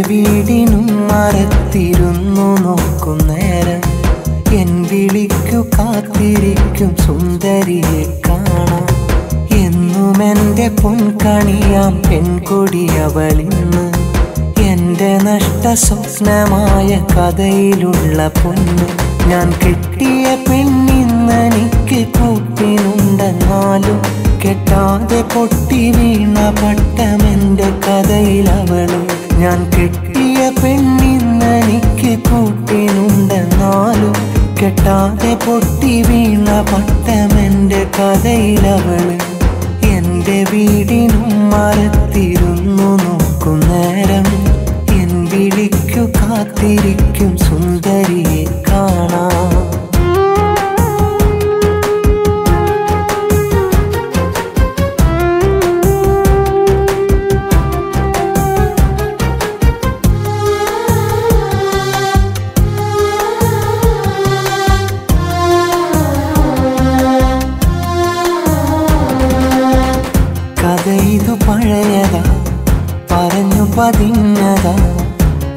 വീടിനും മരത്തിരുന്നു നോക്കുന്നേരം എൻ വിളിക്കു കാത്തിരിക്കും സുന്ദരിയെ കാണാം. എന്നുമെൻ്റെ പൊൻകണിയാം പെൺകൊടിയവളിന്ന് എൻ്റെ നഷ്ട സ്വപ്നമായ കഥയിലുള്ള പൊന്ന്. ഞാൻ കെട്ടിയ പെണ്ണിന്നെനിക്ക് കൂട്ടിനുണ്ടെന്നാലും കെട്ടാതെ പൊട്ടി വീണ പട്ടമെൻ്റെ കഥയിലവള്. ഞാൻ കെട്ടിയ പെണ്ണിന്നെനിക്ക് കൂട്ടിനുണ്ടെന്നാലും കെട്ടാതെ പൊട്ടി വീണ പട്ടമെൻ്റെ കഥയിലവള്. എൻ്റെ വീടിനും മരത്തിരുന്നു നോക്കുന്നേരം എൻ വിളിക്കു കാത്തിരിക്കും സുന്ദരിയെ കാണാം. കഥയിതു പഴയതാ, പറഞ്ഞു പതിഞ്ഞതാ,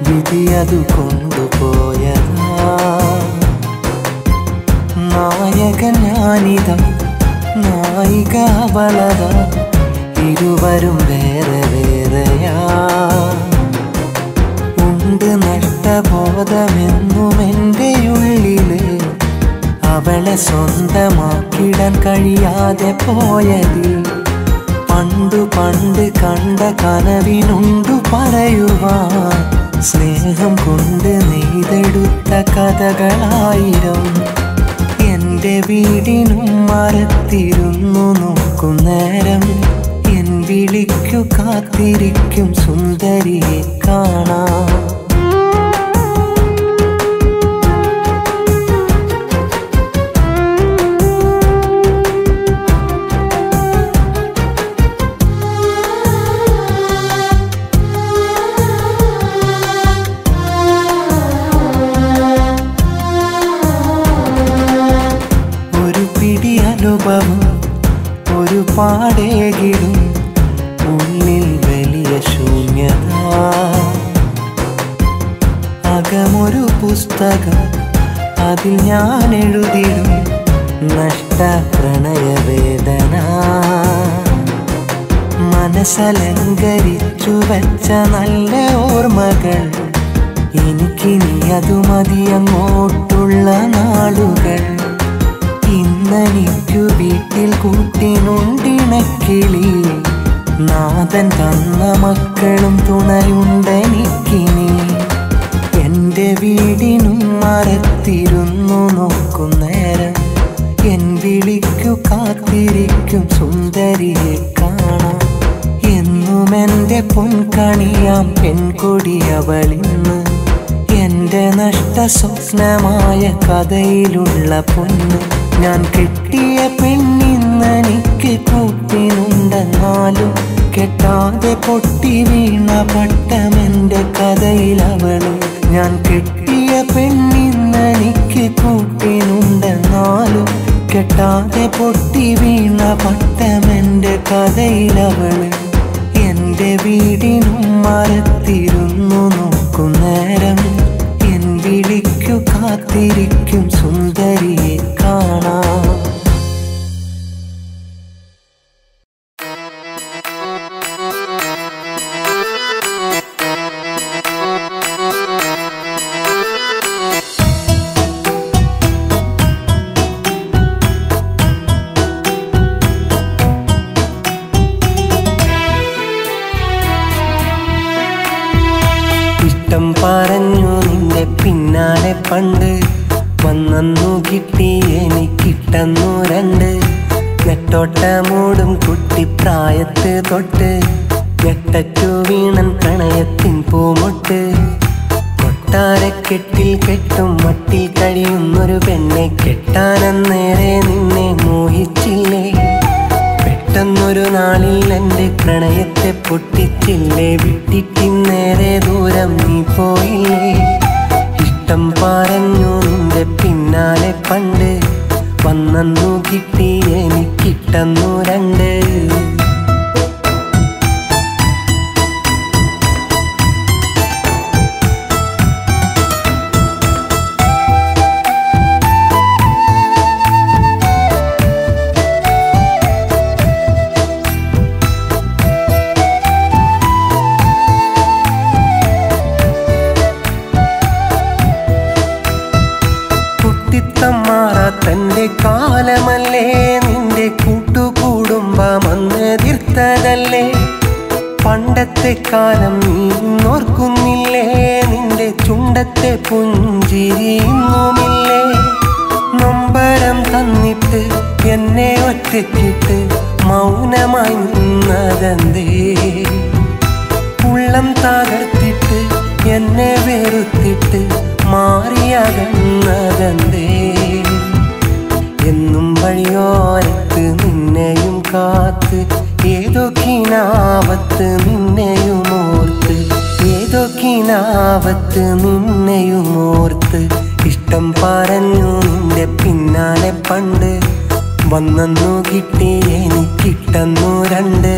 വിധിയതു കൊണ്ടുപോയതാ. നായകൻ ഞാനിതാ, നായിക അവളതാ, ഇരുവരും വേറെ വേറെയാ. ഉണ്ട് നഷ്ടബോധമെന്നും എൻ്റെ ഉള്ളില്, അവളെ സ്വന്തമാക്കിടാൻ കഴിയാതെ പോയതിൽ പണ്ടു പണ്ട് കണ്ട കനവിനുണ്ടു പറയുവാൻ. സ്നേഹം കൊണ്ട് നെയ്തെടുത്ത കഥകളായിരം എൻ്റെ വീടിനും മരത്തിരുന്നു നോക്കുന്നേരം എൻ വിളിക്കു കാത്തിരിക്കും സുന്ദരിയെ കാണാം. ഒരുപാടേകിടും ഉള്ളിൽ വലിയ ശൂന്യത. അകമൊരു പുസ്തകം, അതിൽ ഞാൻ എഴുതിടും നഷ്ട പ്രണയവേദന. മനസ്സലങ്കരിച്ചു വച്ച നല്ല ഓർമ്മകൾ, എനിക്കിനി അതു മതിയങ്ങോട്ടുള്ള നാളുകൾ. ഇന്നെനിക്കു വീട്ടിൽ കൂട്ടിനുണ്ടിണക്കിളി, നാഥൻ തന്ന മക്കളും തുണയുണ്ടെനിക്കിനി. എൻ്റെ വീടിനും മരത്തിരുന്നു നോക്കുന്നേരം എൻ വിളിക്കു കാത്തിരിക്കും സുന്ദരിയെ കാണാം. എന്നുമെൻ്റെ പൊൻകണിയാം പെൺകൊടിയവളിന്ന് എൻ്റെ നഷ്ട സ്വപ്നമായ കഥയിലുള്ള പൊന്ന്. ഞാൻ കെട്ടിയ പെണ്ണിന്നെനിക്ക് കൂട്ടിനുണ്ടെന്നാലും കെട്ടാതെ പൊട്ടി വീണ പട്ടമെൻ്റെ കഥയിലവള്. ഞാൻ കെട്ടിയ പെണ്ണിന്നെനിക്ക് കൂട്ടിനുണ്ടെന്നാലും കെട്ടാതെ പൊട്ടി വീണ പട്ടമെൻ്റെ കഥയിലവള്. എൻ്റെ വീടിനും മരത്തിരുന്നു നോക്കുന്നേരം എൻ വിളിക്കു കാത്തിരിക്കും സുന്ദരിയെ കാണാം. ഇഷ്ടം പറഞ്ഞു നിന്റെ പിന്നാലെ പണ്ട് വന്നു കിട്ടി എനിക്കിട്ടെന്നു രണ്ട്. നെട്ടോട്ടമൂടും കുട്ടിപ്രായത്ത് തൊട്ട് ഞെട്ടറ്റു വീണൻ പ്രണയത്തിൻ പൂമൊട്ട്. കൊട്ടാരക്കെട്ടിൽ കെട്ടും മട്ടിൽ കഴിയുന്നൊരു പെണ്ണെ കെട്ടാനന്നേരെ നിന്നെ മോഹിച്ചില്ലേ. പെട്ടെന്നൊരു നാളിൽ എൻ്റെ പ്രണയത്തെ പൊട്ടിച്ചില്ലേ. വിട്ടിട്ടിന്നേരെ ദൂരം നീ പോയില്ലേ. ഇഷ്ടം പറഞ്ഞു നിന്റെ പിന്നാലെ പണ്ട് വന്നു കിട്ടി എനിക്കിട്ടെന്നു രണ്ട്. കുട്ടിക്കാലം നീ ഓർക്കുന്നില്ലേ? നിന്റെ ചുണ്ടത്തെ പുഞ്ചിരി ഇന്നുമില്ലേ? നൊമ്പരം തന്നിട്ട് എന്നെ ഒറ്റയ്ക്കിട്ട് മൗനമായി നിന്നതെന്തേ? ഉള്ളം തകർത്തിട്ട് എന്നെ വെറുത്തിട്ട് മാറിയകന്നതെന്തേ? എന്നും വഴിയോരത്ത് നിന്നെയും കാത്ത് ഏതോ കിനാവത്ത് നിന്നെയും ഓർത്ത്, ഏതോ കിനാവത്ത് നിന്നെയും ഓർത്ത് ഇഷ്ടം പറഞ്ഞു നിന്റെ പിന്നാലെ പണ്ട് വന്നു കിട്ടി എനിക്കിട്ടെന്നു രണ്ട്.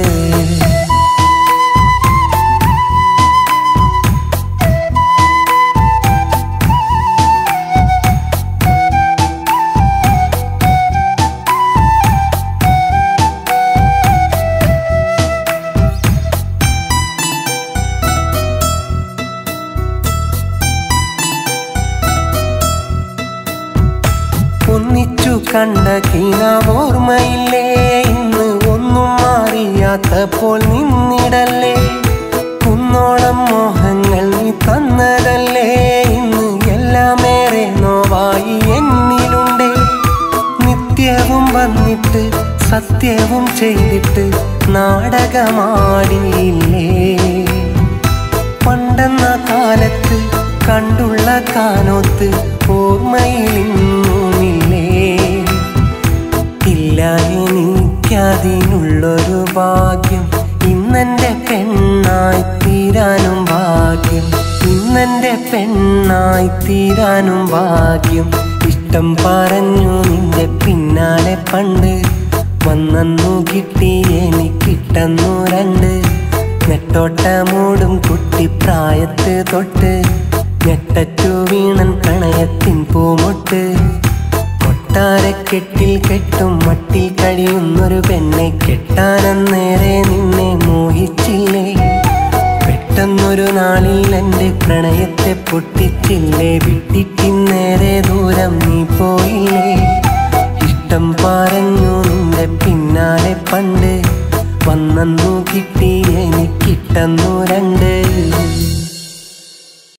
ഒന്നിച്ചു കണ്ട കിനാവോർമ്മയില്ലേ? ഇന്ന് ഒന്നും മാറിയാത്തപ്പോൾ നിന്നിടല്ലേ? കുന്നോളം മോഹങ്ങൾ നീ തന്നതല്ലേ? ഇന്ന് എല്ലാമേറെ നോവായി എന്നിലുണ്ടേ. നിത്യവും വന്നിട്ട് സത്യവും ചെയ്തിട്ട് നാടകമാടിയില്ലേ? പണ്ടെന്ന കാലത്ത് കണ്ടുള്ള കാനോത്ത് ഓർമ്മയിലിന്നുമില്ലേ? ഇല്ല എനിക്കതിനുള്ളൊരു ഭാഗ്യം, ഇന്നെൻ്റെ പെണ്ണായി തീരാനും ഭാഗ്യം, ഇന്നെൻ്റെ പെണ്ണായി തീരാനും ഭാഗ്യം. ഇഷ്ടം പറഞ്ഞു നിന്റെ പിന്നാലെ പണ്ട് വന്നു കിട്ടി എനിക്കിട്ടെന്നു രണ്ട്. നെട്ടോട്ടമൂടും കുട്ടിപ്രായത്ത് തൊട്ട് ഞെട്ടറ്റു വീണൻ പ്രണയത്തിൻ പൂമൊട്ട്. കൊട്ടാരക്കെട്ടിൽ കെട്ടും മട്ടിൽ കഴിയുന്നൊരു പെണ്ണെ കെട്ടാനന്നേരെ നിന്നെ മോഹിച്ചില്ലേ? പെട്ടെന്നൊരു നാളിൽ എൻ്റെ പ്രണയത്തെ പൊട്ടിച്ചില്ലേ? വിട്ടിട്ടിന്നേരെ ദൂരം നീ പോയില്ലേ? ഇഷ്ടം പറഞ്ഞു നിന്റെ പിന്നാലെ പണ്ട് വന്നു കിട്ടി എനിക്കിട്ടെന്നു രണ്ട്.